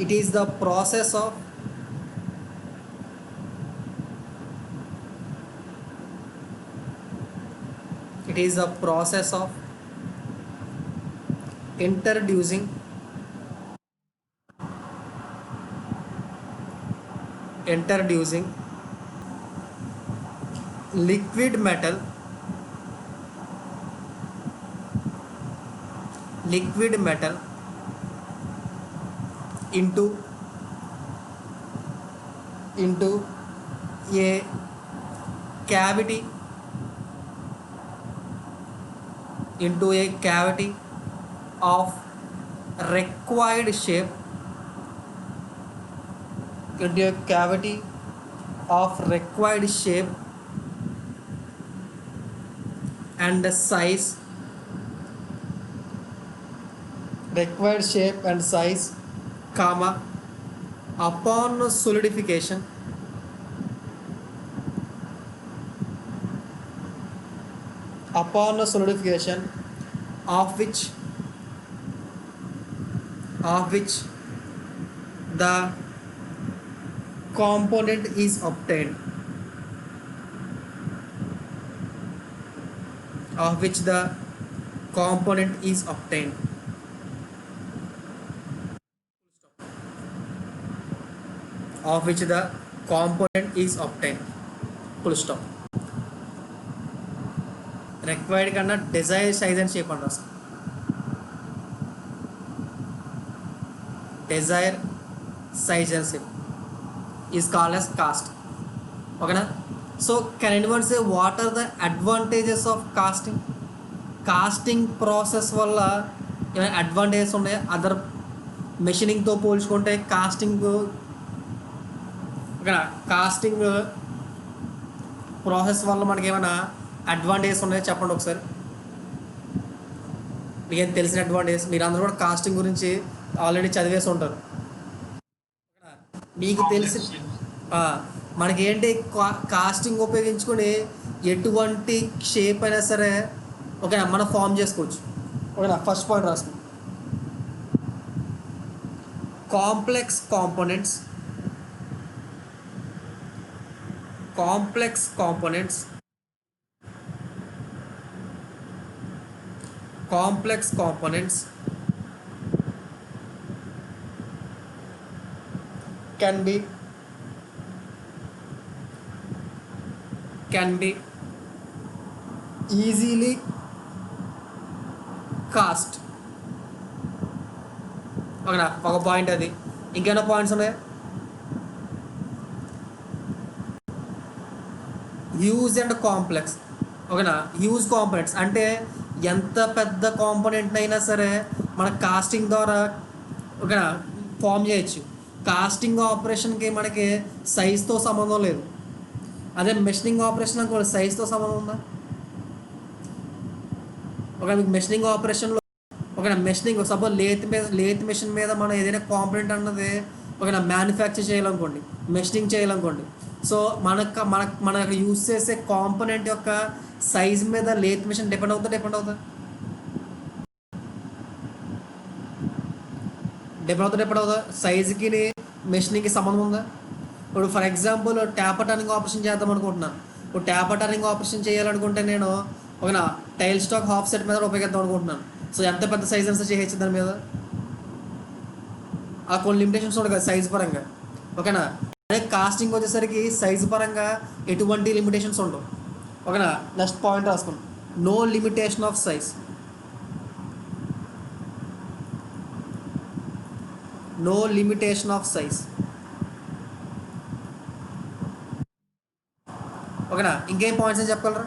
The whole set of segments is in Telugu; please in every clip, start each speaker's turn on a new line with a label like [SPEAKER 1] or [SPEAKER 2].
[SPEAKER 1] It is the process of introducing liquid metal into a cavity of required shape and size comma upon solidification of which the component is obtained of which the component is obtained full stop. Required కన్నా desired size and shape అంటారు. Desired size and shape is called as cast. ఓకేనా? So can anyone say what are the advantages of casting? Casting process వల్ల ఏమైనా అడ్వాంటేజెస్ ఉన్నాయా అదర్ మెషినింగ్తో పోల్చుకుంటే? కాస్టింగ్ ప్రాసెస్ వల్ల మనకి ఏమైనా అడ్వాంటేజెస్ ఉన్నాయో చెప్పండి ఒకసారి. మీకేం తెలిసిన అడ్వాంటేజెస్? మీరు అందరూ కూడా కాస్టింగ్ గురించి ఆల్రెడీ చదివేసి ఉంటారు. మీకు తెలిసి మనకి ఏంటి, కాస్టింగ్ ఉపయోగించుకొని ఎటువంటి షేప్ అయినా సరే ఓకేనా మనం ఫామ్ చేసుకోవచ్చు. ఓకేనా? ఫస్ట్ పాయింట్ రాసుకో. Complex components can be easily cast. ఓకేనా? ఒక పాయింట్ అది. ఇంకేమైనా పాయింట్స్ ఉన్నాయా? Huge and complex. ఓకేనా? హ్యూజ్ కాంపోనెంట్స్ అంటే ఎంత పెద్ద కాంపోనెంట్ అయినా సరే మన కాస్టింగ్ ద్వారా ఓకేనా ఫామ్ చేయొచ్చు. కాస్టింగ్ ఆపరేషన్కి మనకి సైజ్తో సంబంధం లేదు. అదే మెషినింగ్ ఆపరేషన్ కూడా సైజ్తో సంబంధం ఉందా? ఒక మీకు మెషినింగ్ ఆపరేషన్లో ఒక మెషినింగ్ సపోజ్ లేత్ మెషిన్ మీద మనం ఏదైనా కాంపోనెంట్ అన్నది ఒక మ్యానుఫ్యాక్చర్ చేయాలనుకోండి, మెషినింగ్ చేయాలనుకోండి. సో మనకు యూజ్ చేసే కాంపోనెంట్ యొక్క సైజ్ మీద లేత్ మెషిన్ డిపెండ్ అవుతా సైజుకి మెషినింగ్కి సంబంధం ఉందా? ఇప్పుడు for example taper turning operation చేద్దాం అనుకుంటున్నాను. ఇప్పుడు ట్యాపర్ టర్నింగ్ ఆపరేషన్ చేయాలనుకుంటే నేను ఒక టైల్ స్టాక్ హాఫ్ సెట్ మీద ఉపయోగిద్దాం అనుకుంటున్నాను. సో ఎంత పెద్ద సైజ్ అంతా చేయొచ్చు దాని మీద? ఆ కొన్ని లిమిటేషన్స్ ఉండవు కదా సైజ్ పరంగా. ఓకేనా? అదే కాస్టింగ్ వచ్చేసరికి సైజ్ పరంగా ఎటువంటి లిమిటేషన్స్ ఉండవు. ఓకేనా? నెక్స్ట్ పాయింట్ రాసుకున్నాం. No limitation of size. ఓకేనా? ఇంకేం పాయింట్స్ అని చెప్పగలరా?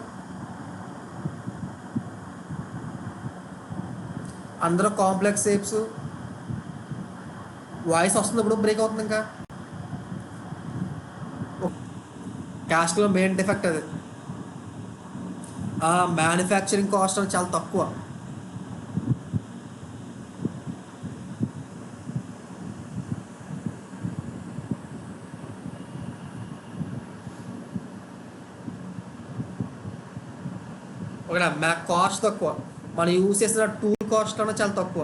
[SPEAKER 1] అందరూ కాంప్లెక్స్ షేప్స్. వాయిస్ వస్తుంది, ఇప్పుడు బ్రేక్ అవుతుంది. ఇంకా క్యాస్ట్లో మెయిన్ డిఫెక్ట్ అది. మ్యానుఫ్యాక్చరింగ్ కాస్ట్ అని చాలా తక్కువ. ఓకేనా? కాస్ట్ తక్కువ. మనం యూజ్ చేసిన టూల్ కాస్ట్ అన్న చాలా తక్కువ.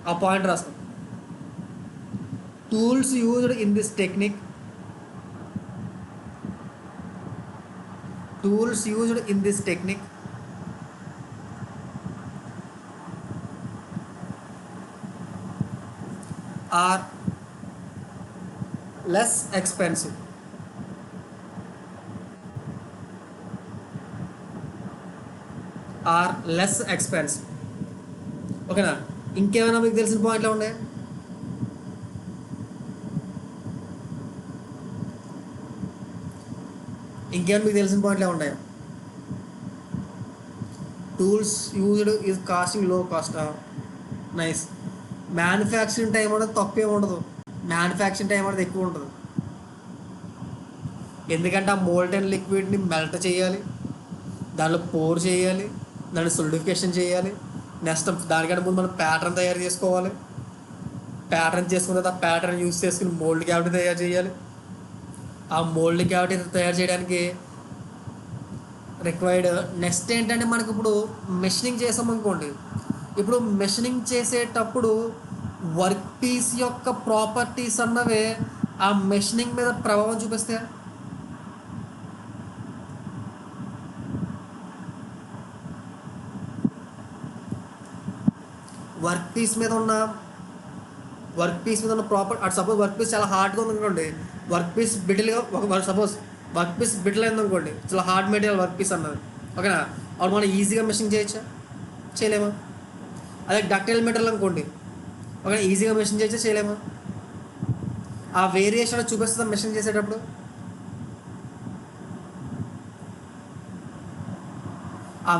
[SPEAKER 1] ఆ పాయింట్ రాస్తాం. Tools used in this technique. Tools used in this technique are less expensive. Are less expensive. ఓకేనా? ఇంకేమైనా మీకు తెలిసిన పాయింట్లు ఉన్నాయి? ఇంకేమైనా మీకు తెలిసిన పాయింట్లు ఉంటాయా? టూల్స్ యూజ్డ్ ఈజ్ కాస్టింగ్ లో కాస్ట్. నైస్. మ్యానుఫ్యాక్చరింగ్ టైం అనేది తక్కువ ఏమి ఉండదు, మ్యానుఫ్యాక్చరింగ్ టైం అనేది ఎక్కువ ఉంటుంది. ఎందుకంటే ఆ మోల్టెన్ లిక్విడ్ని మెల్ట్ చేయాలి, దానిలో పోర్ చేయాలి, దాన్ని సొలిడిఫికేషన్ చేయాలి. నెక్స్ట్ దానికంటే ముందు మనం ప్యాటర్న్ తయారు చేసుకోవాలి. ప్యాటర్న్ చేసుకున్న తర్వాత ఆ ప్యాటర్న్ యూస్ చేసుకుని మోల్డ్ క్యావిటీ తయారు చేయాలి. ఆ మోల్డ్ క్యావిటీ తయారు చేయడానికి రిక్వైర్డ్. నెక్స్ట్ ఏంటంటే మనకి ఇప్పుడు మెషినింగ్ చేసామనుకోండి, ఇప్పుడు మెషినింగ్ చేసేటప్పుడు వర్క్ పీస్ యొక్క ప్రాపర్టీస్ అన్నవే ఆ మెషినింగ్ మీద ప్రభావం చూపిస్తాయి. వర్క్ పీస్ మీద ఉన్న ప్రాపర్, అటు సపోజ్ వర్క్ పీస్ చాలా హార్డ్గా ఉందనుకోండి, వర్క్ పీస్ బిడిల్గా సపోజ్ వర్క్ పీస్ బిడిల్ అయిందనుకోండి, చాలా హార్డ్ మెటీరియల్ వర్క్ పీస్ అన్నది, ఓకేనా? అప్పుడు మనం ఈజీగా మెషిన్ చేయొచ్చా? చేయలేమా? అదే డక్టైల్ మెటీరియల్ అనుకోండి, ఓకేనా, ఈజీగా మెషిన్ చేయొచ్చా? చేయలేమా? ఆ వేరియేషన్ చూపిస్తుందా మెషిన్ చేసేటప్పుడు? ఆ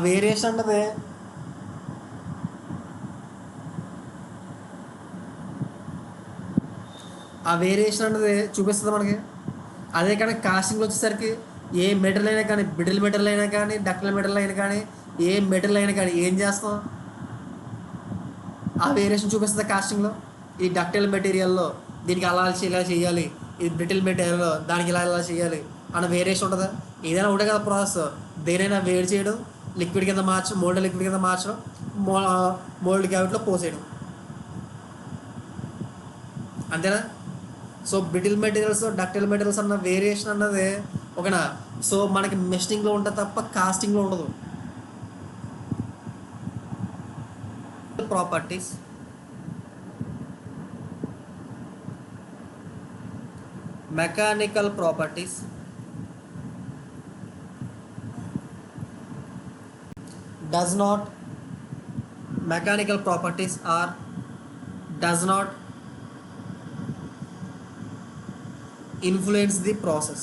[SPEAKER 1] వేరియేషన్ అన్నది చూపిస్తుంది మనకి. అదే కానీ కాస్టింగ్లో వచ్చేసరికి ఏ మెటీరియల్ అయినా కానీ, బిడిల్ మెటీరియల్ అయినా కానీ, డక్టైల్ మెటీరియల్ అయినా కానీ, ఏ మెటీరియల్ అయినా కానీ ఏం చేస్తాం? ఆ వేరియేషన్ చూపిస్తుంది కాస్టింగ్లో. ఈ డక్టైల్ మెటీరియల్లో దీనికి అలా ఇలా చేయాలి, ఇది బ్రిటిల్ మెటీరియల్లో దానికి ఇలా చేయాలి అన్న వేరియేషన్ ఉంటుందా? ఏదైనా ఉండే కదా ప్రాసెస్. దేనైనా వేడి చేయడం, లిక్విడ్ కింద మార్చడం, లిక్విడ్ కింద మార్చడం, మోల్డ్ క్యావిటీలో పోసేయడం, అంతేనా? So brittle materials, ductile materials అన్న వేరియేషన్ అన్నది ఓకేనా? సో మనకి మెషినింగ్లో ఉంటుంది తప్ప కాస్టింగ్లో ఉండదు. Properties mechanical properties does not influence the process.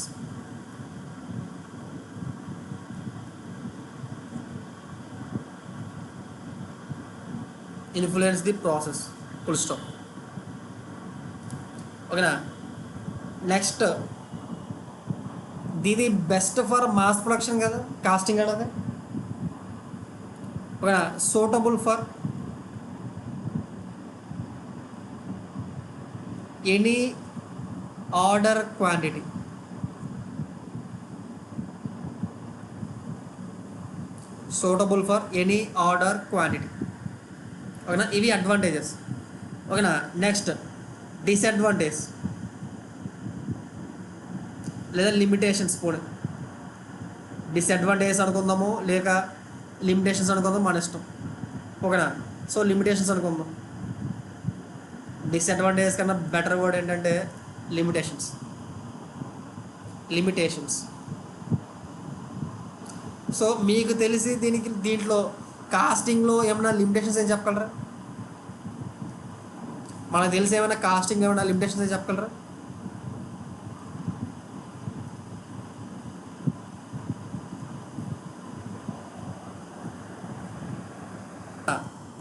[SPEAKER 1] Full stop. ఓకేనా? నెక్స్ట్, దీని బెస్ట్ ఫర్ మాస్ ప్రొడక్షన్ కదా కాస్టింగ్ అనేది, ఓకేనా? Suitable for any order quantity. ఓకేనా? ఇవి అడ్వాంటేజెస్. ఓకేనా? నెక్స్ట్ డిసడ్వాంటేజ్ లేదా లిమిటేషన్స్ కూడా. డిసడ్వాంటేజెస్ అనుకుందాము లేక లిమిటేషన్స్ అనుకుందాం, మన ఇష్టం, ఓకేనా? సో లిమిటేషన్స్ అనుకుందాం. డిసడ్వాంటేజెస్ కన్నా బెటర్ వర్డ్ ఏంటంటే లిమిటేషన్స్. సో మీకు తెలిసి దీంట్లో కాస్టింగ్లో ఏమైనా లిమిటేషన్స్ ఏం చెప్పగలరా? మనకు తెలిసి ఏమైనా కాస్టింగ్ ఏమైనా లిమిటేషన్స్ ఏం చెప్పగలరా?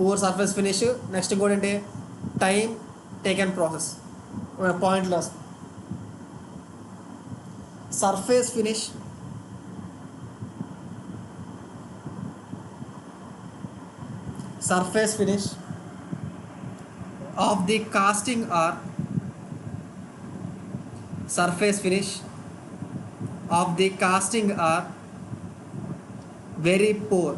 [SPEAKER 1] Poor surface finish. నెక్స్ట్ ఇంకోటి ఏంటి? Time taken process. Point loss. Surface finish of the casting are very poor.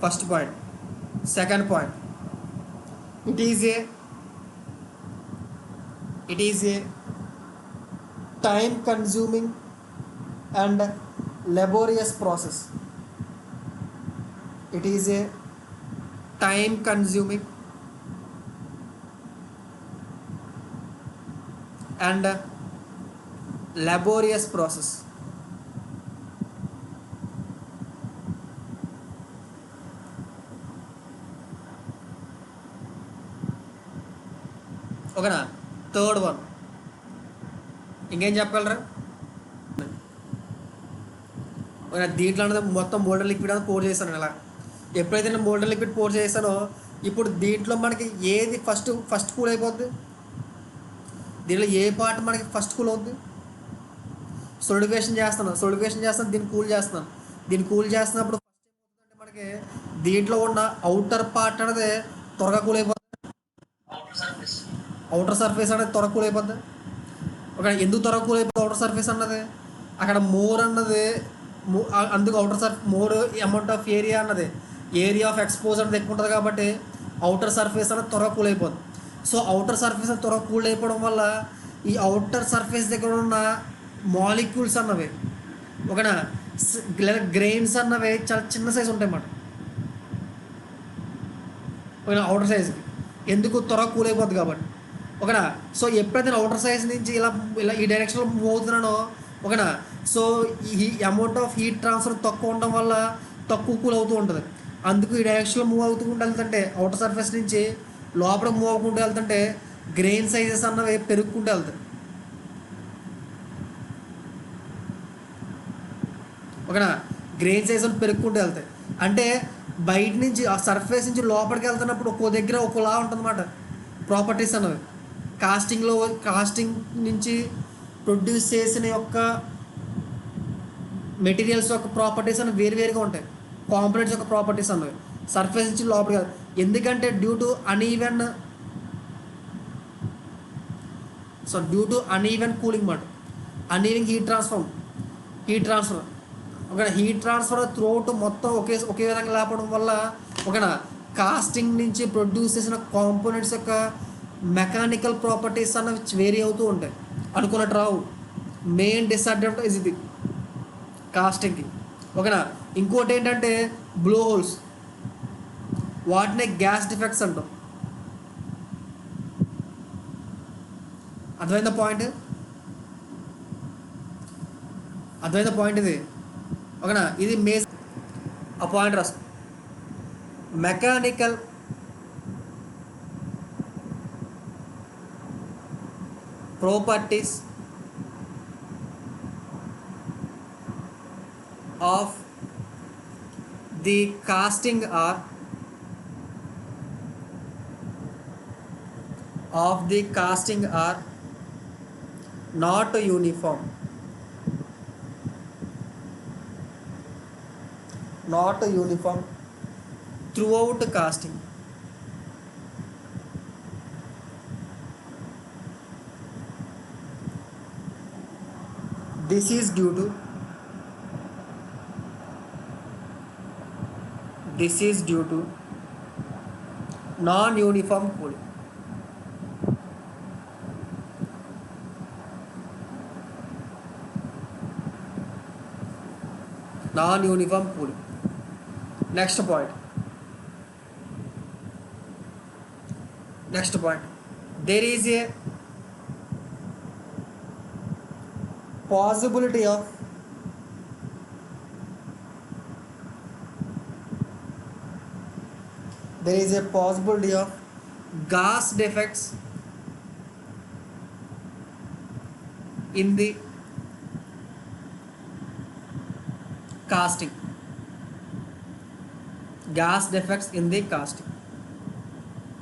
[SPEAKER 1] First point, Second point, it is a time consuming and laborious process. It is a time consuming and laborious process. ఓకేనా. థర్డ్ వన్ ఇంకేం చెప్పగలరా? దీంట్లో అనేది మొత్తం మోల్డర్ లిక్విడ్ అనేది పోర్ చేశాను. ఇలా ఎప్పుడైతే నేను మోల్డర్ లిక్విడ్ పోర్ చేశానో ఇప్పుడు దీంట్లో మనకి ఏది ఫస్ట్ కూల్ అయిపోద్ది? దీంట్లో ఏ పార్ట్ మనకి ఫస్ట్ కూల్ అవుద్ది? సొలిడిఫికేషన్ చేస్తాను, దీన్ని కూల్ చేస్తున్నాను. దీన్ని కూల్ చేస్తున్నప్పుడు ఫస్ట్ ఏమవుతుందంటే మనకి దీంట్లో ఉన్న అవుటర్ పార్ట్ అనేది త్వరగా కూల్ అయిపోతుంది. అవుటర్ సర్ఫేస్ అనేది త్వరగా కూల్ అయిపోద్ది. ఒక ఎందుకు త్వరగా కూల్ అయిపోతుంది అవుటర్ సర్ఫేస్ అన్నది? అక్కడ మోర్ అన్నది అందుకు more amount of area of expose అనేది ఎక్కువ ఉంటుంది కాబట్టి అవుటర్ సర్ఫేస్ అనేది త్వరగా కూల్ అయిపోతుంది. సో అవుటర్ సర్ఫేస్ త్వరగా కూల్ అయిపోవడం వల్ల ఈ అవుటర్ సర్ఫేస్ దగ్గర ఉన్న మాలిక్యూల్స్ అన్నవి ఒకనా గ్రెయిన్స్ అన్నవి చాలా చిన్న సైజు ఉంటాయి అన్నమాట. ఒక అవుటర్ సైజ్కి ఎందుకు త్వరగా కూల్ అయిపోద్ది కాబట్టి ఒకనా. సో ఎప్పుడైతే నేను అవుటర్ సైజ్ నుంచి ఇలా ఈ డైరెక్షన్లో మూవ్ అవుతున్నానో ఒకనా, సో ఈ అమౌంట్ ఆఫ్ హీట్ ట్రాన్స్ఫర్ తక్కువ ఉండడం వల్ల తక్కువ కూల్ అవుతూ ఉంటుంది. అందుకు ఈ డైరెక్షన్లో మూవ్ అవుతుంటే వెళ్తుంటే అవుటర్ సర్ఫేస్ నుంచి లోపల మూవ్ అవ్వకుండా వెళ్తుంటే గ్రెయిన్ సైజెస్ అన్నవి పెరుగుకుంటూ వెళ్తాయి. ఓకేనా, గ్రెయిన్ సైజెస్ పెరుగుకుంటూ వెళ్తాయి. అంటే బయట నుంచి ఆ సర్ఫేస్ నుంచి లోపలికి వెళ్తున్నప్పుడు ఒక్కో దగ్గర ఒక్కోలా ఉంటుంది అన్నమాట ప్రాపర్టీస్ అన్నవి. కాస్టింగ్ నుంచి ప్రొడ్యూస్ చేసిన యొక్క మెటీరియల్స్ యొక్క ప్రాపర్టీస్ అనేవి వేరువేరుగా ఉంటాయి. కాంపోనెంట్స్ యొక్క ప్రాపర్టీస్ అన్నవి సర్ఫేస్ నుంచి లోపలికి, ఎందుకంటే డ్యూ టు అన్ఈవెన్ కూలింగ్ మాట, అన్ఈవెన్ హీట్ ట్రాన్స్ఫర్ ఓకేనా. హీట్ ట్రాన్స్ఫర్ త్రూఅవుట్ మొత్తం ఒకే విధంగా లేపడం వల్ల ఓకేనా కాస్టింగ్ నుంచి ప్రొడ్యూస్ చేసిన కాంపోనెంట్స్ యొక్క మెకానికల్ ప్రాపర్టీస్ అన్నవి వేరీ అవుతూ ఉంటాయి, అనుకున్నట్టు రావు. మెయిన్ డిసడ్వాంటేజ్ ఇది కాస్టింగ్కి ఓకేనా. ఇంకోటి ఏంటంటే బ్లో హోల్స్, వాటినే గ్యాస్ డిఫెక్ట్స్ అంటాం. అర్థమైందా పాయింట్ ఇది ఓకేనా. ఇది ఆ పాయింట్ రాసు. Mechanical properties of the casting are not uniform throughout casting. This is due to non-uniform cooling. Next point. There is a possibility of gas defects in the casting.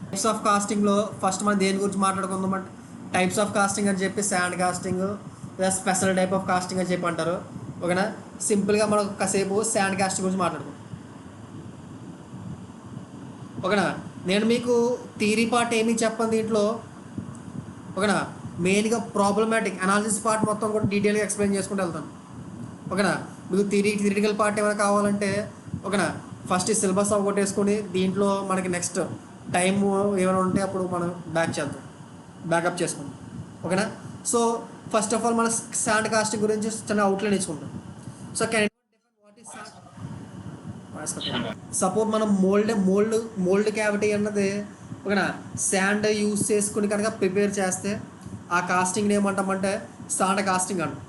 [SPEAKER 1] Types of కాస్టింగ్లో ఫస్ట్ మనం దేని గురించి మాట్లాడుకుందామంటే టైప్స్ ఆఫ్ కాస్టింగ్ అని చెప్పి శాండ్ కాస్టింగ్ లేదా స్పెషల్ టైప్ ఆఫ్ కాస్టింగ్ అని చెప్పి అంటారు ఓకేనా. సింపుల్గా మనం కాసేపు శాండ్ కాస్టింగ్ గురించి మాట్లాడుకుందాం ఓకేనా. నేను మీకు థియరీ పార్ట్ ఏమీ చెప్పను దీంట్లో ఓకేనా. మెయిన్గా ప్రాబ్లమాటిక్ అనాలిసిస్ పార్ట్ మొత్తం కూడా డీటెయిల్గా ఎక్స్ప్లెయిన్ చేసుకుంటూ వెళ్తాను ఓకేనా. మీకు థియరిటికల్ పార్ట్ ఏమైనా కావాలంటే ఓకేనా ఫస్ట్ ఈ సిలబస్ అవగొట్టేసుకొని దీంట్లో మనకి నెక్స్ట్ టైం ఏమైనా ఉంటే అప్పుడు మనం బ్యాకప్ చేసుకుందాం. ఓకేనా? సో ఫస్ట్ ఆఫ్ ఆల్ మన శాండ్ కాస్టింగ్ గురించి చిన్న అవుట్లైన్ ఇచ్చుకుంటాం. So can what is suppose మనం మోల్డ్ క్యావిటీ అన్నది ఓకేనా శాండ్ యూస్ చేసుకుని కనుక ప్రిపేర్ చేస్తే ఆ కాస్టింగ్ని ఏమంటామంటే శాండ్ కాస్టింగ్ అంటాం.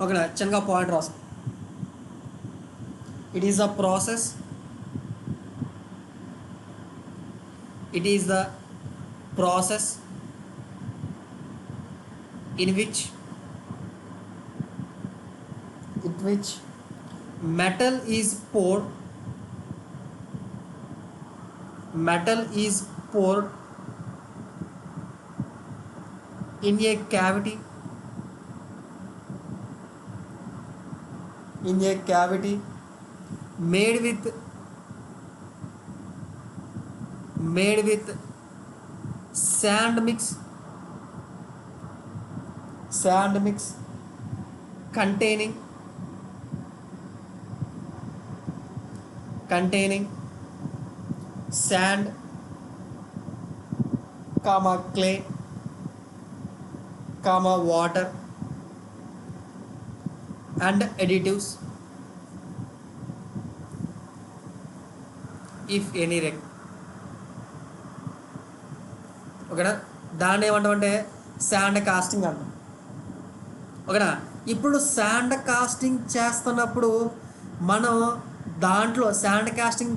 [SPEAKER 1] ఓకేనా? చిన్నగా పాయింట్ రాసు. It is the process in which metal is poured in a cavity made with sand mix containing sand, clay, water and additives if any. ఓకేనా? దాన్ని ఏమంటామంటే శాండ్ కాస్టింగ్ అంటాం. ఓకేనా? ఇప్పుడు శాండ్ కాస్టింగ్ చేస్తున్నప్పుడు మనం దాంట్లో శాండ్ కాస్టింగ్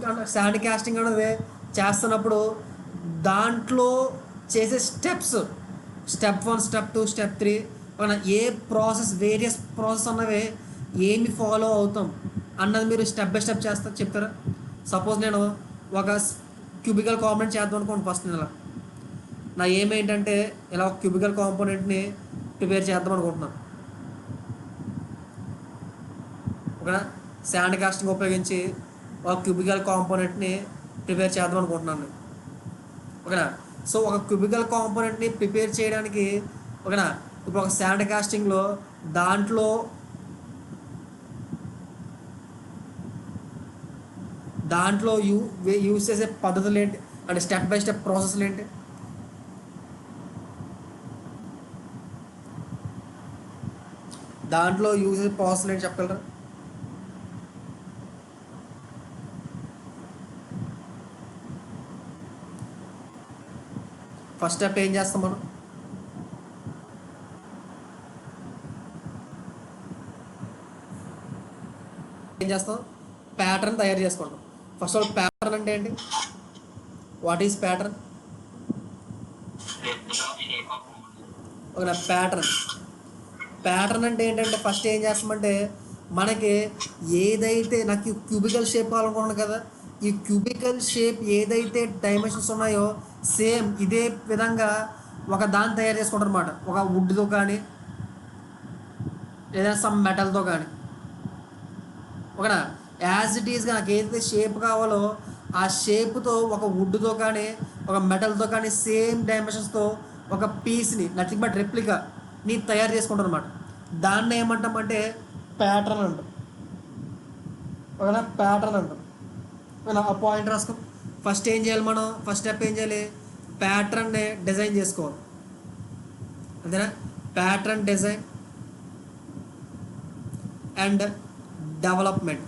[SPEAKER 1] అనేది చేస్తున్నప్పుడు దాంట్లో చేసే స్టెప్ 1, స్టెప్ 2, స్టెప్ 3 ఏ వేరియస్ ప్రాసెస్ అన్నవి ఏమి ఫాలో అవుతాం అన్నది మీరు స్టెప్ బై స్టెప్ చెప్తారా? సపోజ్ నేను ఒక క్యూబికల్ కాంపోనెంట్ చేద్దాం అనుకోండి. ఫస్ట్ నేను నా ఏమేంటంటే ఇలా ఒక క్యూబికల్ కాంపోనెంట్ని ప్రిపేర్ చేద్దాం అనుకుంటున్నాను. ఓకేనా? శాండ్ కాస్టింగ్ ఉపయోగించి ఒక క్యూబికల్ కాంపోనెంట్ని ప్రిపేర్ చేద్దాం అనుకుంటున్నాను. ఓకేనా? సో ఒక క్యూబికల్ కాంపోనెంట్ని ప్రిపేర్ చేయడానికి ఓకేనా ఇప్పుడు ఒక శాండ్ కాస్టింగ్లో దాంట్లో యూస్ చేసే పద్ధతులు ఏంటి అంటే స్టెప్ బై స్టెప్ ప్రాసెస్లు ఏంటి? దాంట్లో యూజ్ చేసే ప్రాసెస్లు ఏంటి చెప్పగలరా? ఫస్ట్ స్టెప్ ఏం చేస్తాం మనం? ప్యాటర్న్ తయారు చేసుకుంటాం. ఫస్ట్ ఆఫ్ ఆల్ ప్యాటర్న్ అంటే ఏంటి? What is pattern? Okay, pattern అంటే ఏంటంటే ఫస్ట్ ఏం చేస్తామంటే మనకి ఏదైతే నాకు క్యూబికల్ షేప్ కావాలనుకుంటున్నాను కదా, ఈ క్యూబికల్ షేప్ ఏదైతే డైమెన్షన్స్ ఉన్నాయో సేమ్ ఇదే విధంగా ఒక దాన్ని తయారు చేసుకుంటారు అనమాట. ఒక వుడ్తో కానీ ఏదైనా సమ్ మెటల్తో కానీ. ఓకేనా? యాజ్ ఇట్ ఈస్గా నాకు ఏదైతే షేప్ కావాలో ఆ షేప్తో ఒక వుడ్తో కానీ ఒక మెటల్తో కానీ సేమ్ డైమెన్షన్స్తో ఒక పీస్ని నథింగ్ బట్ రెప్లికాని తయారు చేసుకుంటారు అనమాట. దాన్ని ఏమంటామంటే ప్యాటర్న్ అంటాం. ఓకేనా? ప్యాటర్న్ అంటాం. ఓకేనా? ఆ పాయింట్ రాసుకో. ఫస్ట్ ఏం చేయాలి మనం? ఫస్ట్ స్టెప్ ఏం చేయాలి? ప్యాటర్న్ని డిజైన్ చేసుకోవాలి. అంతేనా? Pattern design and development.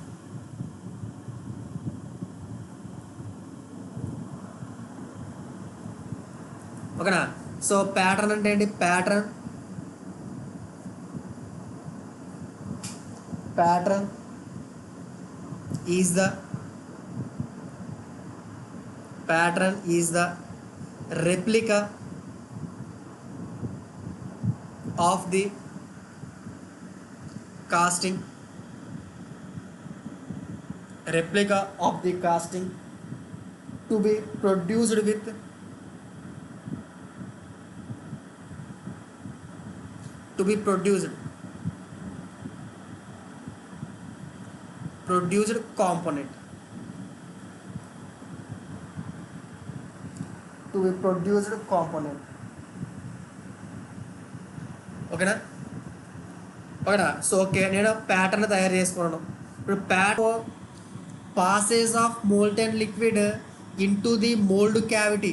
[SPEAKER 1] ఓకేనా? సో ప్యాటర్న్ అంటే ఏంటి? Pattern is the replica of the casting to be produced with produced component. ఓకేనా? ఓకేనా? సో ఓకే, నేను ప్యాటర్న్ తయారు చేసుకున్నాను. ఇప్పుడు passage of molten liquid into the mould cavity,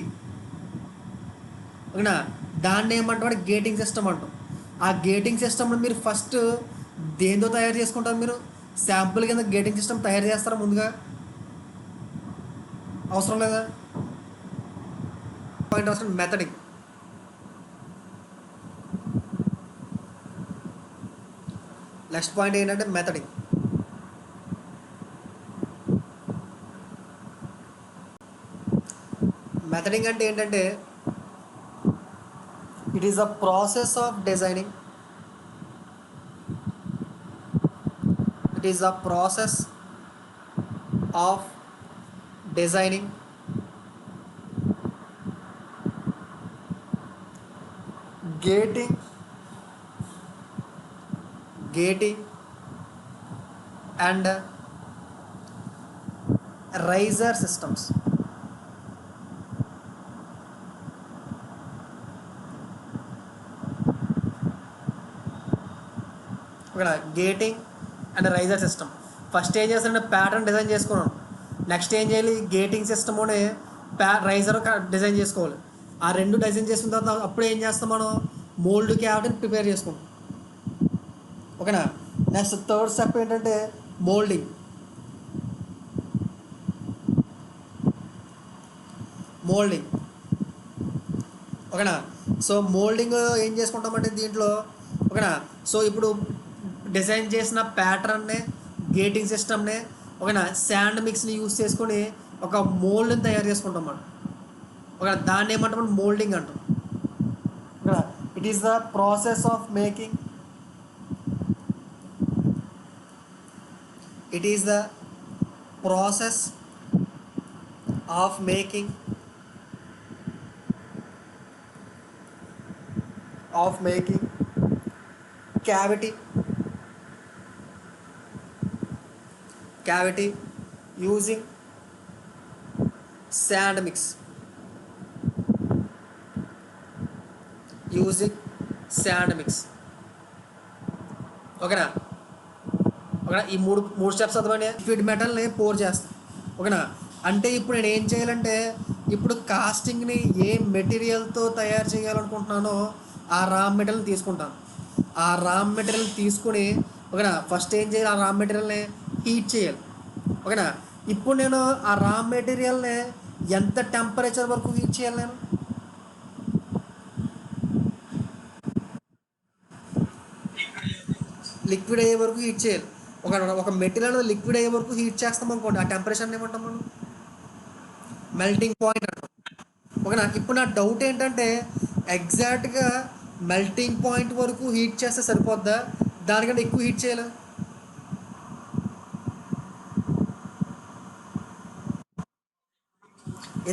[SPEAKER 1] ఓకేనా, దాన్ని ఏమంటాం గేటింగ్ సిస్టమ్ అంటాం. ఆ గేటింగ్ సిస్టమ్ని మీరు ఫస్ట్ దేంతో తయారు చేసుకుంటారు? మీరు శాంపుల్ కింద గేటింగ్ సిస్టమ్ తయారు చేస్తారా ముందుగా? అవసరం లేదా? పాయింట్ అవసరం మెథడింగ్. నెక్స్ట్ పాయింట్ ఏంటంటే మెథడింగ్. మెథడింగ్ అంటే ఏంటంటే it is the process of designing, it is the process of designing gating and riser systems. ఇక్కడ gating and raiser system. First ఏం చేస్తారంటే ప్యాటర్న్ డిజైన్ చేసుకున్నాం. నెక్స్ట్ ఏం చేయాలి? గేటింగ్ సిస్టమ్ని రైజర్ డిజైన్ చేసుకోవాలి. ఆ రెండు డిజైన్ చేసుకున్న తర్వాత అప్పుడు ఏం చేస్తాం? మనం మోల్డ్ క్యావిటీని ప్రిపేర్ చేసుకుంటాం. ఓకేనా. నెక్స్ట్ థర్డ్ స్టెప్ ఏంటంటే మోల్డింగ్. ఓకేనా. సో మోల్డింగ్ ఏం చేసుకుంటామంటే దీంట్లో, ఓకేనా, సో ఇప్పుడు డిజైన్ చేసిన ప్యాటర్న్ని, గేటింగ్ సిస్టమ్ని, ఓకేనా, శాండ్ మిక్స్ని యూస్ చేసుకొని ఒక మోల్డ్ని తయారు చేసుకుంటాం మనం. ఓకే, దాన్ని ఏమంటాం? మోల్డింగ్ అంటాం. ఓకేనా. It is the process of making, it is the process of making cavity using sand mix, ఓకేనా. ఓకేనా. ఈ మూడు స్టెప్స్ చదవండి. లిక్విడ్ మెటల్ని పోర్ చేస్తాం. ఓకేనా. అంటే ఇప్పుడు నేను ఏం చేయాలంటే, ఇప్పుడు కాస్టింగ్ని ఏ మెటీరియల్తో తయారు చేయాలనుకుంటున్నానో ఆ రా మెటీరియల్ని తీసుకుంటాను. ఆ రా మెటీరియల్ తీసుకుని, ఓకేనా, ఫస్ట్ ఏం చేయాలి? ఆ రా మెటీరియల్ని హీట్ చేయాలి. ఓకేనా. ఇప్పుడు నేను ఆ రా మెటీరియల్ని ఎంత టెంపరేచర్ వరకు హీట్ చేయాలి? నేను లిక్విడ్ అయ్యే వరకు హీట్ చేయాలి. ఒక మెటీరియల్ అనేది లిక్విడ్ అయ్యే వరకు హీట్ చేస్తాం అనుకోండి, ఆ టెంపరేచర్ని ఏమంటాం మనం? మెల్టింగ్ పాయింట్ అంటాం. ఓకేనా. ఇప్పుడు నా డౌట్ ఏంటంటే, ఎగ్జాక్ట్గా మెల్టింగ్ పాయింట్ వరకు హీట్ చేస్తే సరిపోద్దా, దానికంటే ఎక్కువ హీట్ చేయాలి?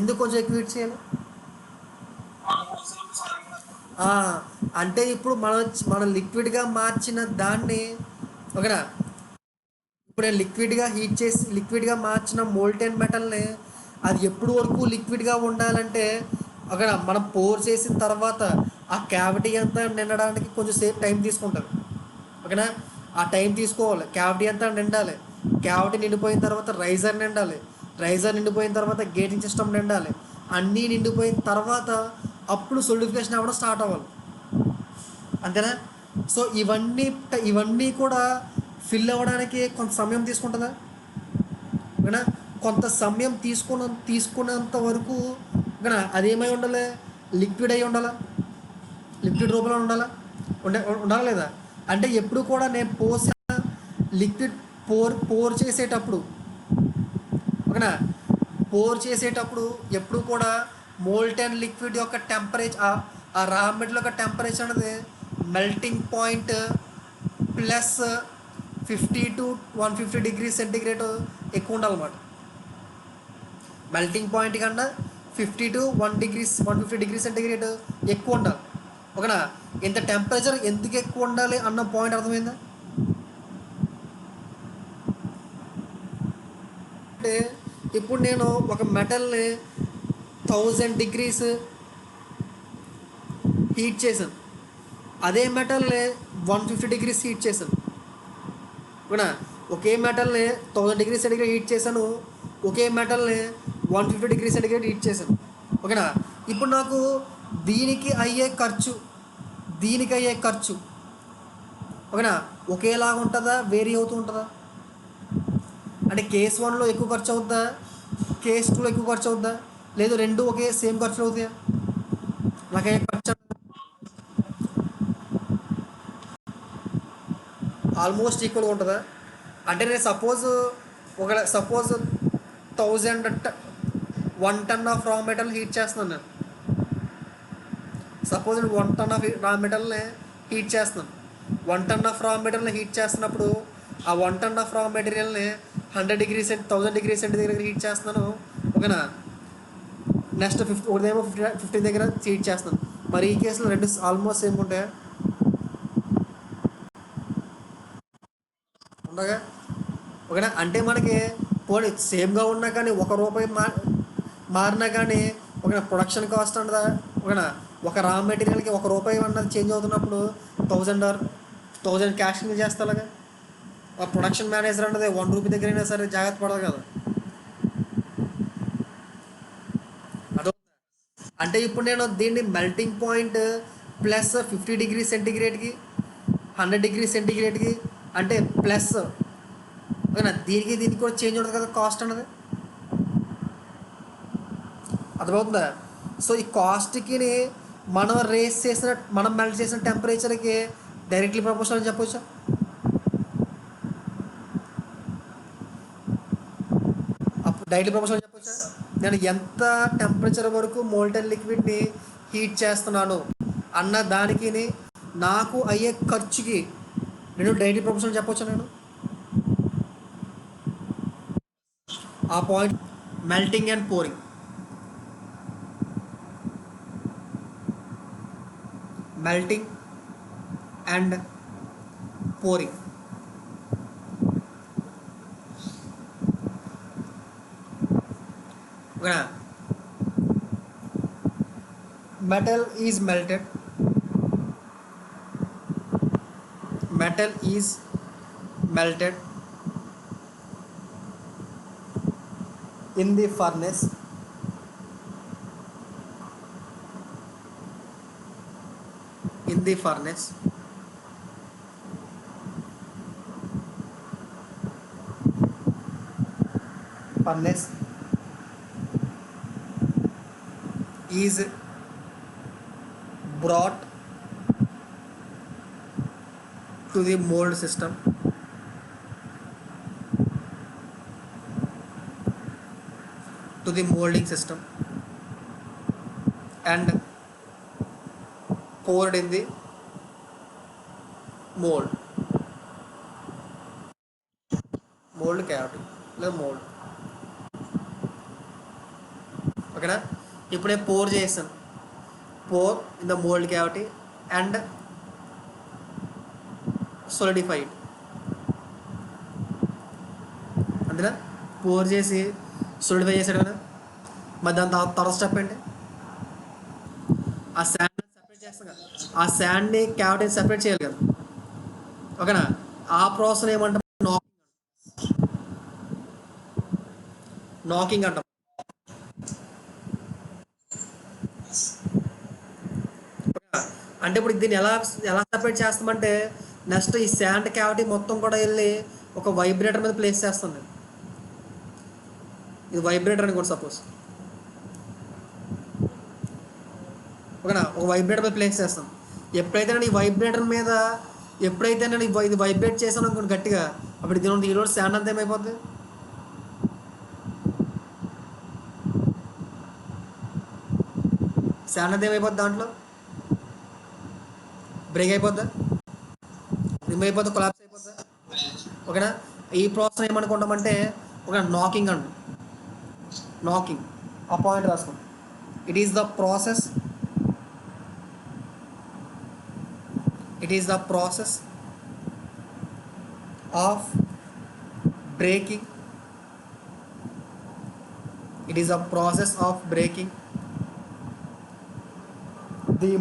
[SPEAKER 1] ఎందుకు కొంచెం ఎక్కువ హీట్ చేయాలి? అంటే ఇప్పుడు మనం లిక్విడ్గా మార్చిన దాన్ని, ఓకేనా, ఇప్పుడు నేను లిక్విడ్గా మార్చిన మోల్టెన్ మెటల్ని అది ఎప్పుడు వరకు లిక్విడ్గా ఉండాలంటే, ఓకేనా, మనం పోర్ చేసిన తర్వాత ఆ క్యావిటీ అంతా నిండడానికి కొంచెం సేపు టైం తీసుకుంటుంది. ఓకేనా. ఆ టైం తీసుకోవాలి. క్యావిటీ అంతా నిండాలి. క్యావిటీ నిండిపోయిన తర్వాత రైజర్ నిండిపోయిన తర్వాత గేటింగ్ సిస్టమ్ నిండాలి. అన్నీ నిండిపోయిన తర్వాత అప్పుడు సొలిడిఫికేషన్ అవ్వడం స్టార్ట్ అవ్వాలి. అంతేనా. సో ఇవన్నీ కూడా ఫిల్ అవ్వడానికి కొంత సమయం తీసుకుంటుందా? ఓకేనా. కొంత సమయం తీసుకున్నంత వరకు, ఓకేనా, అదేమై ఉండాలి? లిక్విడ్ అయి ఉండాలా? లిక్విడ్ రూపంలో ఉండాలా లేదా? అంటే ఎప్పుడు కూడా నేను పోసిన లిక్విడ్ పోర్ చేసేటప్పుడు, ఓకేనా, ఎప్పుడు కూడా మోల్టెన్ లిక్విడ్ యొక్క టెంపరేచర్, ఆ రా మెటీరియల్ యొక్క టెంపరేచర్ అనేది melting point plus 50 to 150 degrees centigrade ఎక్కువ ఉండాలన్నమాట. మెల్టింగ్ పాయింట్ కన్నా 50 to 150 degrees సెంటిగ్రేడ్ ఎక్కువ ఉండాలి. ఓకేనా. ఇంత టెంపరేచర్ ఎందుకు ఎక్కువ ఉండాలి అన్న పాయింట్ అర్థమైందా? అంటే ఇప్పుడు నేను ఒక మెటల్ని 1000 degrees హీట్ చేశాను, అదే మెటల్ని 150 degrees హీట్ చేశాను. ఓకేనా. ఒకే మెటల్ని 1000 డిగ్రీ సెంటిగ్రేడ్ హీట్ చేశాను, ఒకే మెటల్ని 150 డిగ్రీ సెంటిగ్రేడ్ హీట్ చేశాను. ఓకేనా? ఇప్పుడు నాకు దీనికి అయ్యే ఖర్చు, దీనికి అయ్యే ఖర్చు, ఓకేనా, ఒకేలాగా ఉంటుందా, వేరీ అవుతూ ఉంటుందా? అంటే కేస్ 1లో ఎక్కువ ఖర్చు అవుద్దా, కేస్ 2లో ఎక్కువ ఖర్చు అవుద్దా, లేదు రెండు ఒకే సేమ్ ఖర్చులు అవుతాయా? నాకు అయ్యే ఖర్చు ఆల్మోస్ట్ ఈక్వల్గా ఉంటుందా? అంటే నేను సపోజ్ 1 టన్ ఆఫ్ రా మెటల్ హీట్ చేస్తున్నాను నేను. సపోజ్ నేను 1 టన్ ఆఫ్ రా మెటల్ని హీట్ చేస్తున్నాను. 1 టన్ ఆఫ్ రా మెటీరియల్ని హీట్ చేస్తున్నప్పుడు ఆ 1 టన్ ఆఫ్ రా మెటీరియల్ని 1000 డిగ్రీ సెంటిగ్రేడ్ హీట్ చేస్తున్నాను. ఓకేనా? నెక్స్ట్ ఉదయం 15 దగ్గర హీట్ చేస్తున్నాను. మరి ఈ కేసులో రెండు ఆల్మోస్ట్ సేమ్ ఉంటాయా? ఉండగా. ఓకేనా? అంటే మనకి పోనీ సేమ్గా ఉన్నా కానీ ₹1 మారినా కానీ ఒక ప్రొడక్షన్ కాస్ట్ అన్నదా, ఓకేనా, ఒక రా మెటీరియల్కి ₹1 అన్నది చేంజ్ అవుతున్నప్పుడు 1000 క్యాష్ చేస్తా అలాగా. ఆ ప్రొడక్షన్ మేనేజర్ అన్నది ₹1 దగ్గర అయినా సరే జాగ్రత్త పడదు కదా. అదో అంటే ఇప్పుడు నేను దీన్ని మెల్టింగ్ పాయింట్ ప్లస్ 50 డిగ్రీ సెంటిగ్రేడ్కి 100 డిగ్రీ సెంటిగ్రేడ్కి అంటే ప్లస్, ఓకేనా, దీనికి కూడా చేంజ్ ఉంటుంది కదా కాస్ట్ అన్నది. అర్థమవుతుందా? సో ఈ కాస్ట్కి మనం మెల్ట్ చేసిన టెంపరేచర్కి డైరెక్ట్లీ ప్రపోర్షనల్ అని చెప్పొచ్చు. అప్పుడు డైరెక్ట్లీ ప్రపోర్షనల్ చెప్పొచ్చా? నేను ఎంత టెంపరేచర్ వరకు మోల్టెన్ లిక్విడ్ని హీట్ చేస్తున్నాను అన్న దానికి నాకు అయ్యే ఖర్చుకి నేను డైరెక్ట్లీ ప్రపోర్షనల్ చెప్పొచ్చా నేను? ఆ point melting and pouring. Melting and pouring. ఓకేనా? metal is melted metal is melted in the furnace in the furnace furnace is brought to the mold system to the molding system and poured in the mold cavity లేదా మోల్డ్. ఓకేనా? ఇప్పుడే పోర్ చేసాను, pour in the mould cavity and solidified. అందులో పోర్ చేసి సోలిడిఫై చేశాడు కదా. మరి దాని తర్వాత స్టెప్ ఏంటి? ఆ శాండ్ సెపరేట్ చేస్తాం కదా, ఆ శాండ్ని క్యావిటీని సెపరేట్ చేయాలి కదా. ఓకేనా? ఆ ప్రాసెస్ ఏమంటాం? నాకింగ్ అంటాం. అంటే ఇప్పుడు దీన్ని ఎలా ఎలా సెపరేట్ చేస్తామంటే నెక్స్ట్ ఈ శాండ్ క్యావిటీ మొత్తం కూడా వెళ్ళి ఒక వైబ్రేటర్ మీద ప్లేస్ చేస్తుంది. ఇది వైబ్రేటర్ అనుకోండి సపోజ్. ఓకేనా? ఒక వైబ్రేటర్ మీద ప్లేస్ చేస్తాం. ఎప్పుడైతే నేను ఈ వైబ్రేటర్ మీద ఇది వైబ్రేట్ చేశాను అనుకోండి గట్టిగా, అప్పుడు ఈరోజు శాండ్ అంతా ఏమైపోద్ది? శాండ్ అంతా ఏమైపోద్ది? దాంట్లో బ్రేక్ అయిపోద్దా, రిమ్ అయిపోద్దా, కొలాప్స్ అయిపోద్దా? ఓకేనా? ఈ ప్రాసెస్ ఏమనుకుంటామంటే ఒక నాకింగ్ అండి. నాకింగ్ ఆ పాయింట్ రాసుకోండి. It is the process of breaking the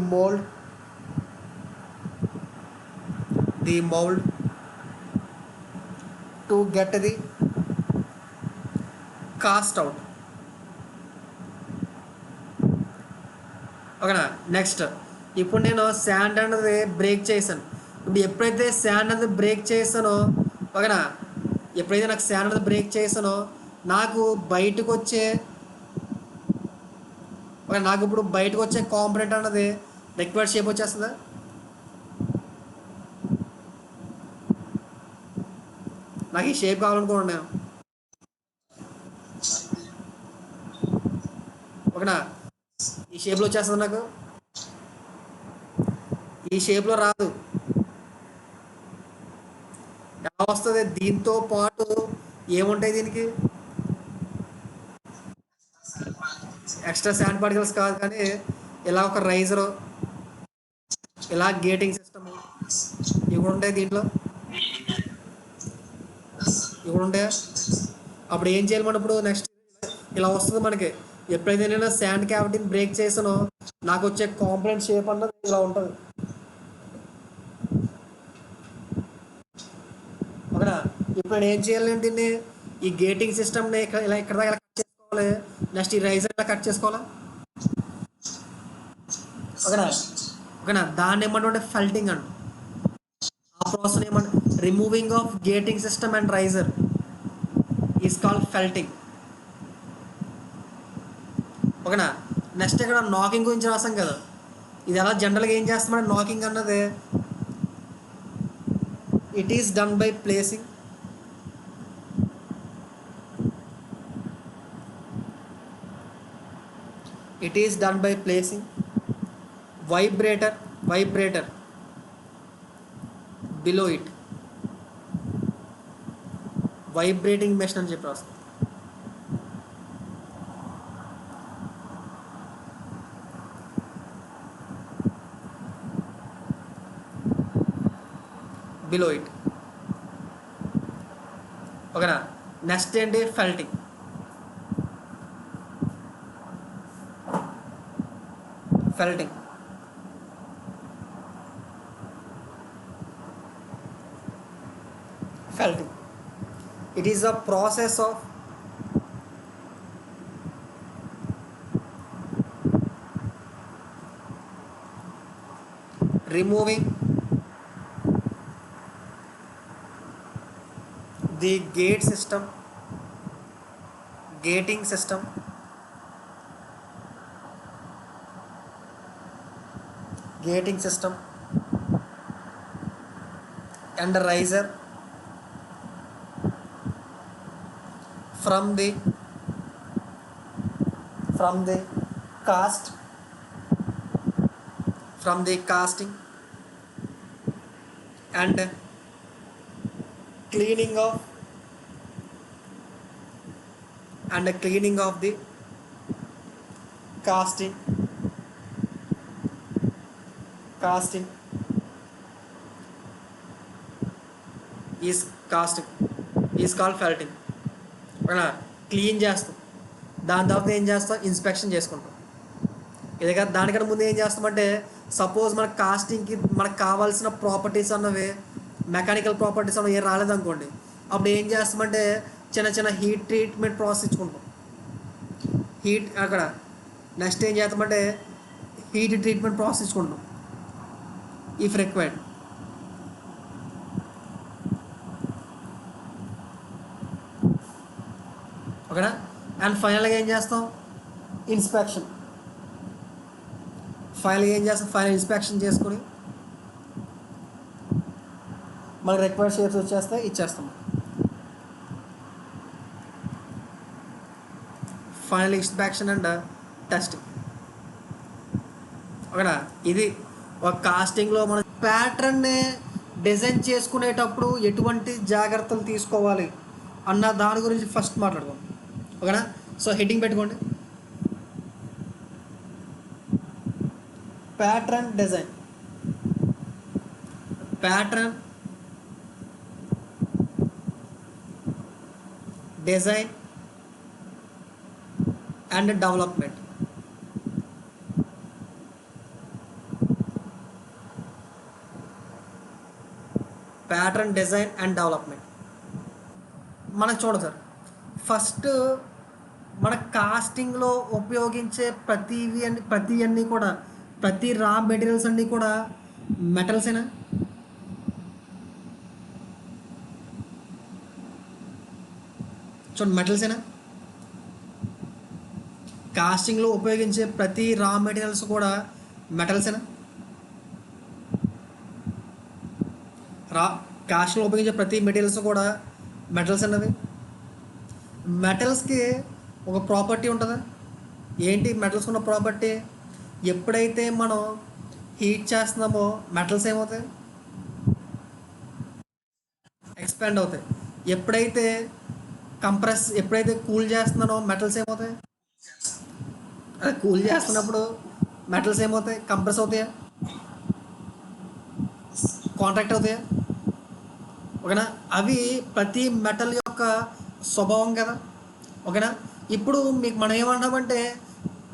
[SPEAKER 1] mold to get the cast out. ఓకేనా. నెక్స్ట్ ఇప్పుడు నేను శాండ్ అనేది బ్రేక్ చేశాను. ఇప్పుడు ఎప్పుడైతే శాండ్ అనేది బ్రేక్ చేశానో, ఓకేనా, ఎప్పుడైతే నాకు శాండ్ అనేది బ్రేక్ చేశానో నాకు బయటకు వచ్చే నాకు ఇప్పుడు బయటకు వచ్చే కాంపోనెంట్ అన్నది రిక్వైర్డ్ షేప్ వచ్చేస్తుందా? నాకు ఈ షేప్ కావాలనుకోండి నేను, ఓకేనా, ఈ షేప్లో వచ్చేస్తుంది. నాకు ఈ షేప్లో రాదు. ఎలా వస్తుంది? దీంతో పాటు ఏముంటాయి దీనికి? ఎక్స్ట్రా శాండ్ పార్టికల్స్ కాదు, కానీ ఇలా ఒక రైజరు, ఇలా గేటింగ్ సిస్టమ్ ఇవి కూడా ఉంటాయి దీంట్లో, ఇవి కూడా ఉంటాయా? అప్పుడు ఏం చేయాలి మనం? ఇప్పుడు నెక్స్ట్ ఇలా వస్తుంది మనకి. ఎప్పుడైతే నేను శాండ్ క్యావిటీని బ్రేక్ చేసానో నాకు వచ్చే కాంపోనెంట్ షేప్ అన్నది ఇలా ఉంటుంది, ఓకేనా. ఇప్పుడు నేను ఏం చేయాలి అంటే దీన్ని, ఈ గేటింగ్ సిస్టమ్ని ఇలా ఇక్కడ దాకా కట్ చేసుకోవాలి. నెక్స్ట్ ఈ రైజర్ ఇలా కట్ చేసుకోవాలా, ఓకేనా. ఓకేనా, దాన్ని ఏమంటే ఫెల్టింగ్ అంట. ఆ ప్రాసెస్ ఏమంటే removing of gating system and raiser is called pelting, ఓకేనా. నెక్స్ట్ ఇక్కడ నాకింగ్ గురించి రాసాం కదా. ఇది ఎలా జనరల్గా ఏం చేస్తామంటే నాకింగ్ అన్నది it is done by placing vibrator below it. Vibrating machine అని చెప్పి రాస్తాం. బిలో ఇట్, ఓకేనా. నెక్స్ట్ ఏంటి? Pelting. It is a process of removing the gating system and the riser from the casting and cleaning of the casting is called felting. Clean చేస్తాం. దాని తర్వాత ఏం చేస్తాం? ఇన్స్పెక్షన్ చేసుకుంటాం. ఇదే కదా. దానికన్నా ముందు ఏం చేస్తామంటే, సపోజ్ మన కాస్టింగ్కి మనకు కావాల్సిన ప్రాపర్టీస్ అన్నవి, మెకానికల్ ప్రాపర్టీస్ అన్నవి ఏం రాలేదనుకోండి, అప్పుడు ఏం చేస్తామంటే చిన్న చిన్న హీట్ ట్రీట్మెంట్ ప్రాసెస్ ఇచ్చుకుంటాం. అక్కడ నెక్స్ట్ ఏం చేస్తామంటే హీట్ ట్రీట్మెంట్ ప్రాసెస్ ఇచ్చుకుంటాం ఇఫ్ రిక్వైర్డ్, ఓకేనా. అండ్ ఫైనల్గా ఏం చేస్తాం? ఇన్స్పెక్షన్. ఫైనల్ ఇన్స్పెక్షన్ చేసుకొని మనకు రిక్వైర్డ్ షేప్స్ వచ్చేస్తే ఇచ్చేస్తాం. ఫైనల్ ఇన్స్పెక్షన్ అండ్ టెస్టింగ్, ఓకేనా. ఇది ఒక కాస్టింగ్లో మనం ప్యాటర్న్ని డిజైన్ చేసుకునేటప్పుడు ఎటువంటి జాగ్రత్తలు తీసుకోవాలి అన్న దాని గురించి ఫస్ట్ మాట్లాడుకోండి, ఓకేనా. సో హెడ్డింగ్ పెట్టుకోండి, pattern design and development. Pattern design and development. మనకు చూడండి సార్, ఫస్ట్ మన కాస్టింగ్లో ఉపయోగించే ప్రతి అన్నీ కూడా, ప్రతి రా మెటీరియల్స్ అన్నీ కూడా మెటల్సేనా? చూడండి, మెటల్సేనా? కాస్టింగ్లో ఉపయోగించే ప్రతి రా మెటీరియల్స్ కూడా మెటల్సేనా? రా కాస్టింగ్లో ఉపయోగించే ప్రతి మెటీరియల్స్ కూడా మెటల్స్ అన్నవి. మెటల్స్కి ఒక ప్రాపర్టీ ఉంటుందా? ఏంటి మెటల్స్ ఉన్న ప్రాపర్టీ? ఎప్పుడైతే మనం హీట్ చేస్తున్నామో మెటల్స్ ఏమవుతాయి? ఎక్స్పాండ్ అవుతాయి. ఎప్పుడైతే కూల్ చేస్తున్నానో మెటల్స్ ఏమవుతాయి? అదే కూల్ చేస్తున్నప్పుడు మెటల్స్ ఏమవుతాయి? కంప్రెస్ అవుతాయా? కాంట్రాక్ట్ అవుతాయా? ఓకేనా? అవి ప్రతి మెటల్ యొక్క స్వభావం కదా. ఓకేనా? ఇప్పుడు మీకు మనం ఏమంటామంటే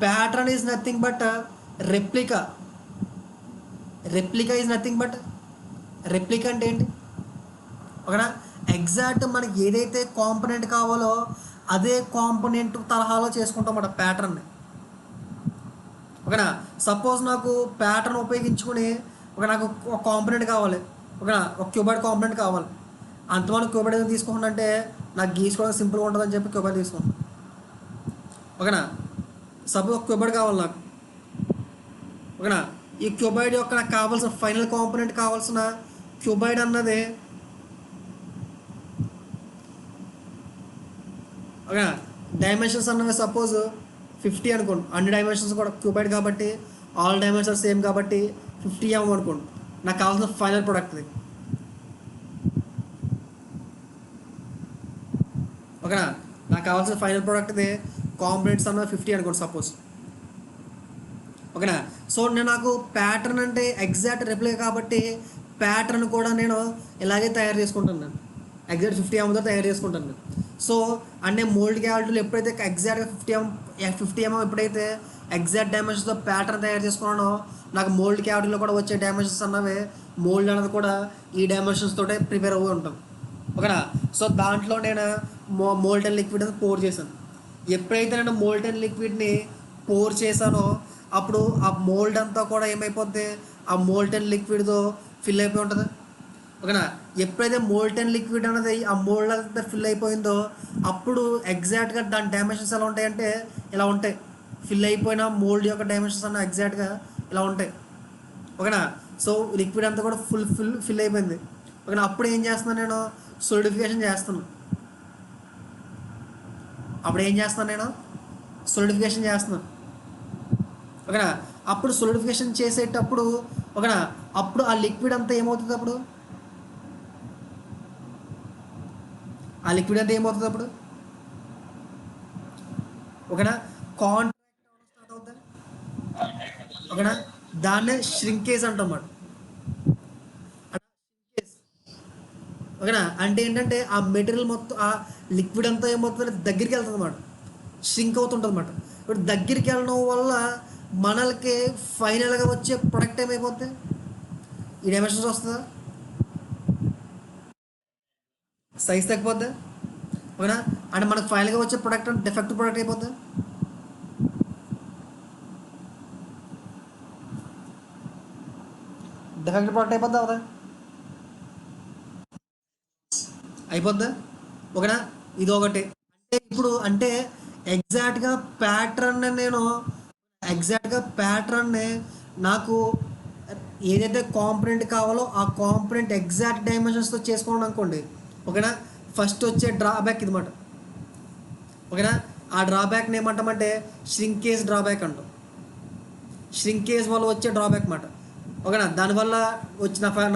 [SPEAKER 1] pattern is nothing but replica. Replica అంటే ఏంటి? ఓకేనా? ఎగ్జాక్ట్ మనకి ఏదైతే కాంపొనెంట్ కావాలో అదే కాంపొనెంట్ తరహాలో చేసుకుంటాం అన్నమాట ప్యాటర్న్ని. ఓకేనా? సపోజ్ నాకు ప్యాటర్న్ ఉపయోగించుకుని నాకు ఒక కాంపొనెంట్ కావాలి, ఓకేనా, ఒక క్యూబాయిడ్ కాంపొనెంట్ కావాలి. అంతమంది క్యూబాయిడ్ ఎందుకు తీసుకుంటున్నా అంటే నాకు గీసుకోవడానికి సింపుల్గా ఉంటుందని చెప్పి క్యూబాయిడ్ తీసుకుంటాను. ఓకేనా? సపోజ్ ఒక క్యూబాయిడ్ కావాలి నాకు. ఓకేనా? ఈ క్యూబాయిడ్ యొక్క నాకు కావాల్సిన ఫైనల్ కాంపొనెంట్ కావాల్సిన క్యూబాయిడ్ అన్నది, ఓకేనా, డైమెన్షన్స్ అన్నవి సపోజ్ 50 అనుకోండి. అన్ని డైమెన్షన్స్ కూడా క్యూబాయిడ్ కాబట్టి ఆల్ డైమెన్షన్స్ సేమ్ కాబట్టి 50 అనుకోండి. నాకు కావాల్సిన ఫైనల్ ప్రోడక్ట్ది. ఓకేనా? నాకు కావాల్సిన ఫైనల్ ప్రోడక్ట్ది కాంపొనెంట్స్ అన్నవి 50 అనుకోండి సపోజ్. ఓకేనా? సో నాకు ప్యాటర్న్ అంటే ఎగ్జాక్ట్ రిప్లై కాబట్టి ప్యాటర్న్ కూడా నేను ఇలాగే తయారు చేసుకుంటున్నాను. ఎగ్జాక్ట్ 50 తయారు చేసుకుంటాను. సో అంటే మోల్డ్ క్యావిటీలో ఎప్పుడైతే ఎగ్జాక్ట్గా 50 ఎప్పుడైతే ఎగ్జాక్ట్ డైమెన్షన్స్తో ప్యాటర్న్ తయారు చేసుకున్నానో నాకు మోల్డ్ క్యావిటీలో కూడా వచ్చే డైమెన్షన్స్ అన్నవి మోల్డ్ అనేది కూడా ఈ డైమెన్షన్స్ తోటే ప్రిపేర్ అవ్వి ఉంటాం. ఓకేనా? సో దాంట్లో నేను మోల్టన్ లిక్విడ్ అని పోర్ చేశాను. ఎప్పుడైతే నేను మోల్టన్ లిక్విడ్ని పోర్ చేశానో అప్పుడు ఆ మోల్డ్ అంతా కూడా ఏమైపోద్ది? ఆ మోల్టన్ లిక్విడ్తో ఫిల్ అయిపోయి ఉంటుంది. ఓకేనా? ఎప్పుడైతే మోల్టన్ లిక్విడ్ అనేది ఆ మోల్డ్ అంతా ఫిల్ అయిపోయిందో అప్పుడు ఎగ్జాక్ట్గా దాని డైమెన్షన్స్ ఎలా ఉంటాయంటే ఇలా ఉంటాయి. ఫిల్ అయిపోయిన మోల్డ్ యొక్క డైమెన్షన్స్ అన్న ఎగ్జాక్ట్గా ఇలా ఉంటాయి. ఓకేనా? సో లిక్విడ్ అంతా కూడా ఫిల్ అయిపోయింది. ఓకేనా? అప్పుడు ఏం చేస్తున్నాను నేను? సోలిడిఫికేషన్ చేస్తున్నాను. ఓకేనా? అప్పుడు సోలిడిఫికేషన్ చేసేటప్పుడు, ఓకేనా, అప్పుడు ఆ లిక్విడ్ అంతా ఏమవుతుంది? అప్పుడు ఓకేనా, కాంట్రాక్ట్ స్టార్ట్ అవుతుంది. ఓకేనా? దాన్నే ష్రింకేజ్ అంటాం. ఓకేనా? అంటే ఏంటంటే ఆ మెటీరియల్ మొత్తం ఆ లిక్విడ్ అంతా ఏమవుతుంది? దగ్గరికి వెళ్తుంది అన్నమాట. ష్రింక్ అవుతుంటుంది అన్నమాట. ఇప్పుడు దగ్గరికి వెళ్ళడం వల్ల మనకి ఫైనల్గా వచ్చే ప్రొడక్ట్ ఏమైపోద్ది? ఈ డైమెన్షన్స్ వస్తుందా? సైజ్ తగ్గిపోద్దా? ఓకేనా? అంటే మనకు ఫైనల్గా వచ్చే ప్రొడక్ట్ అంటే డిఫెక్టివ్ ప్రొడక్ట్ అయిపోద్దా? డిఫెక్టివ్ ప్రొడక్ట్ అయిపోద్దా అవుదా? అయిపోద్దా? ఓకేనా? ఇది ఒకటి. అంటే ఇప్పుడు అంటే ఎగ్జాక్ట్గా ప్యాటర్న్ నేను ఎగ్జాక్ట్గా నాకు ఏదైతే కాంపొనెంట్ కావాలో ఆ కాంపొనెంట్ ఎగ్జాక్ట్ డైమెన్షన్స్తో చేసుకోండి అనుకోండి. ఓకేనా? ఫస్ట్ వచ్చే డ్రాబ్యాక్ ఇదన్నమాట. ఓకేనా? ఆ డ్రాబ్యాక్ని ఏమంటామంటే ష్రింకేజ్ అంటాం. ష్రింకేజ్ వల్ల వచ్చే డ్రాబ్యాక్ అన్నమాట. ఓకేనా? దానివల్ల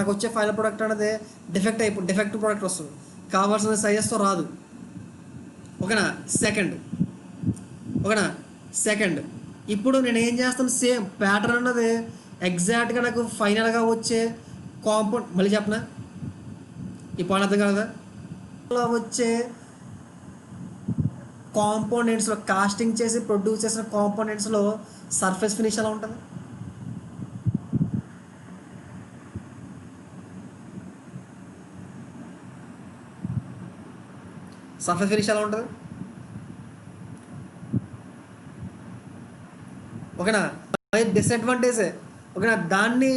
[SPEAKER 1] నాకు వచ్చే ఫైనల్ ప్రోడక్ట్ అనేది డిఫెక్టివ్ ప్రోడక్ట్ వస్తుంది. కావాల్సిన సైజెస్తో రాదు. ఓకేనా? ఓకేనా సెకండ్ ఇప్పుడు నేను ఏం చేస్తాను? సేమ్ ప్యాటర్న్ అన్నది ఎగ్జాక్ట్గా నాకు ఫైనల్గా వచ్చే కాంపౌండ్, మళ్ళీ చెప్పనా ఈ పాయింట్ అర్థం కదా? వచ్చే కాంపోనెంట్స్లో, కాస్టింగ్ చేసి ప్రొడ్యూస్ చేసిన కాంపోనెంట్స్లో సర్ఫేస్ ఫినిష్ ఎలా ఉంటుంది? సర్ఫేస్ ఫినిష్ ఎలా ఉంటుంది? ఓకేనా? డిసడ్వాంటేజే. ఓకేనా? దాన్ని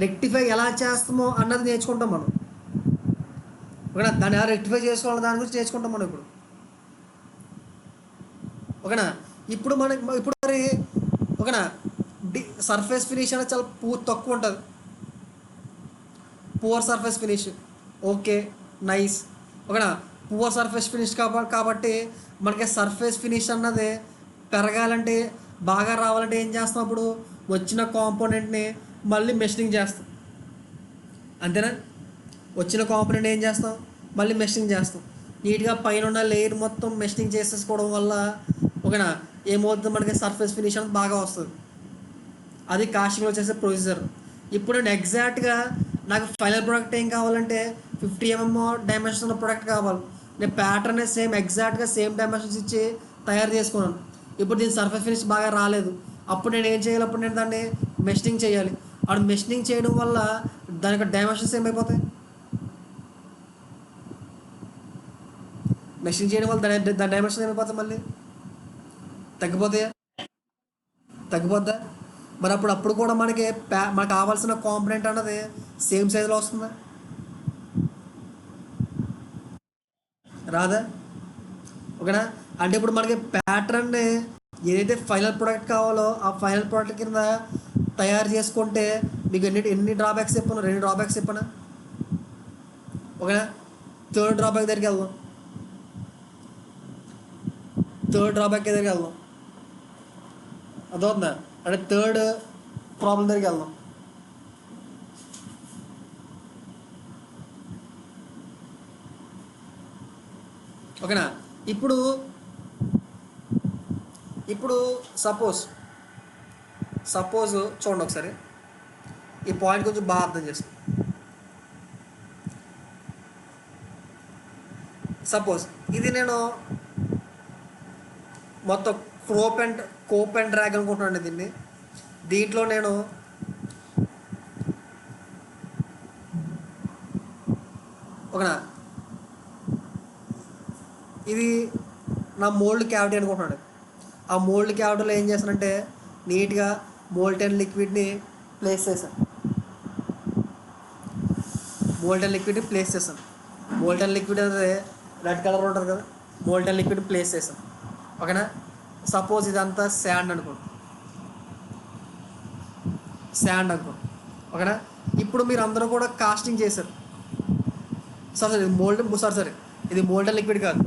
[SPEAKER 1] రెక్టిఫై ఎలా చేస్తామో అన్నది నేర్చుకుంటాం మనం. ఓకేనా? దాన్ని ఎలా రెక్టిఫై చేసుకోవాలి దాని గురించి నేర్చుకుంటాం మనం ఇప్పుడు. ఓకేనా? ఇప్పుడు మరి ఓకేనా, సర్ఫేస్ ఫినిష్ అనేది చాలా తక్కువ ఉంటుంది. Poor surface finish. Okay, nice. ఓకేనా? పువర్ సర్ఫేస్ ఫినిష్ కాబట్టి మనకి సర్ఫేస్ ఫినిష్ అన్నది పెరగాలంటే, బాగా రావాలంటే ఏం చేస్తాం? అప్పుడు వచ్చిన కాంపోనెంట్ని మళ్ళీ మెషినింగ్ చేస్తాం. అంతేనా? వచ్చిన కాంపోనెంట్ ఏం చేస్తాం? మళ్ళీ మెషినింగ్ చేస్తాం. నీట్గా పైన ఉన్న లేయర్ మొత్తం మెషినింగ్ చేసేసుకోవడం వల్ల ఓకేనా ఏమవుతుంది? మనకి సర్ఫేస్ ఫినిష్ అనేది బాగా వస్తుంది. అది కాస్టింగ్లో చేసే ప్రొసీజర్. ఇప్పుడు నేను ఎగ్జాక్ట్గా నాకు ఫైనల్ ప్రోడక్ట్ ఏం కావాలంటే 50 mm డైమెన్షన్ ఉన్న ప్రోడక్ట్ కావాలి. నేను ప్యాటర్న్ ఎగ్జాక్ట్గా సేమ్ డైమెన్షన్స్ ఇచ్చి తయారు చేసుకున్నాను. ఇప్పుడు దీని సర్ఫేస్ ఫినిష్ బాగా రాలేదు. అప్పుడు నేను ఏం చేయాలి? అప్పుడు నేను దాన్ని మెషినింగ్ చేయాలి. అప్పుడు మెషినింగ్ చేయడం వల్ల దానికి డైమెన్షన్స్ ఏమైపోతాయి? మెషినింగ్ చేయడం వల్ల దాని డైమెన్షన్ ఏమైపోతాయి? మళ్ళీ తగ్గిపోతాయా? తగ్గిపోద్దా? మరి అప్పుడు కూడా మనకు కావాల్సిన కాంపోనెంట్ అన్నది సేమ్ సైజులో వస్తుందా? రాదా? ఓకేనా? అంటే ఇప్పుడు మనకి ప్యాటర్న్ని ఏదైతే ఫైనల్ ప్రోడక్ట్ కావాలో ఆ ఫైనల్ ప్రోడక్ట్ కింద తయారు చేసుకుంటే మీకు ఎన్ని డ్రాబ్యాక్స్ చెప్పాను? 2 డ్రాబ్యాక్స్ చెప్పనా? ఓకేనా? థర్డ్ డ్రాబ్యాక్ దగ్గరికి వెళ్దాం. అదవుతుందా? అంటే థర్డ్ ప్రాబ్లం దగ్గరికి వెళ్దాం. ఓకేనా? ఇప్పుడు సపోజ్ చూడండి ఒకసారి, ఈ పాయింట్ కొంచెం బాగా అర్థం చేసుకో. సపోజ్ ఇది నేను మొత్తం కోప్ అండ్ డ్రాగ్ అనుకుంటున్నాను. దీంట్లో నేను ఓకేనా, ఇది నా మోల్డ్ క్యావిటీ అనుకుంటున్నాను. ఆ మోల్డ్ క్యావిటీలో ఏం చేస్తానంటే నీట్గా మోల్టెన్ లిక్విడ్ని ప్లేస్ చేశాను. మోల్టెన్ లిక్విడ్ అనేది రెడ్ కలర్ ఉంటుంది కదా, మోల్టెన్ లిక్విడ్ ప్లేస్ చేశాను. ఓకేనా? సపోజ్ ఇదంతా శాండ్ అనుకోండి. ఓకేనా? ఇప్పుడు మీరు అందరూ కూడా కాస్టింగ్ చేశారు. ఇది మోల్టెన్ లిక్విడ్ కాదు.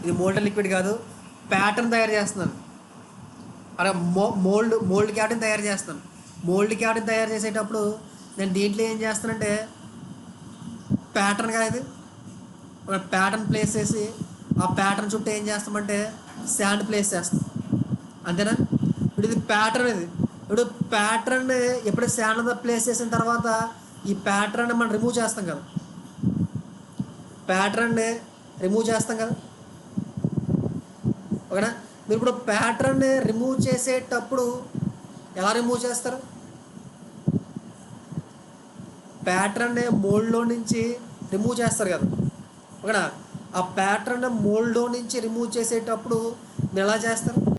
[SPEAKER 1] ఇది మోల్టెన్ లిక్విడ్ కాదు, ప్యాటర్న్ తయారు చేస్తున్నాను. అలా మోల్డ్ క్యావిటీని తయారు చేస్తాను. మోల్డ్ క్యావిటీని తయారు చేసేటప్పుడు నేను దీంట్లో ఏం చేస్తానంటే ప్యాటర్న్ కాదు, ఇది ఒక ప్యాటర్న్ ప్లేస్ చేసి ఆ ప్యాటర్న్ చుట్టూ ఏం చేస్తామంటే శాండ్ ప్లేస్ చేస్తాం. అంతేనా? ఇప్పుడు ఇది ప్యాటర్న్. ఇప్పుడు ప్యాటర్న్ ఎప్పుడు శాండ్ ప్లేస్ చేసిన తర్వాత ఈ ప్యాటర్న్ మనం రిమూవ్ చేస్తాం కదా. ఓకేనా? మీరు ఇప్పుడు ప్యాటర్న్ రిమూవ్ చేసేటప్పుడు ఎలా రిమూవ్ చేస్తారు? ప్యాటర్న్ మోల్డ్లో నుంచి రిమూవ్ చేస్తారు కదా. ఓకేనా? ఆ ప్యాటర్న్ మోల్డ్లో నుంచి రిమూవ్ చేసేటప్పుడు మీరు ఎలా చేస్తారు?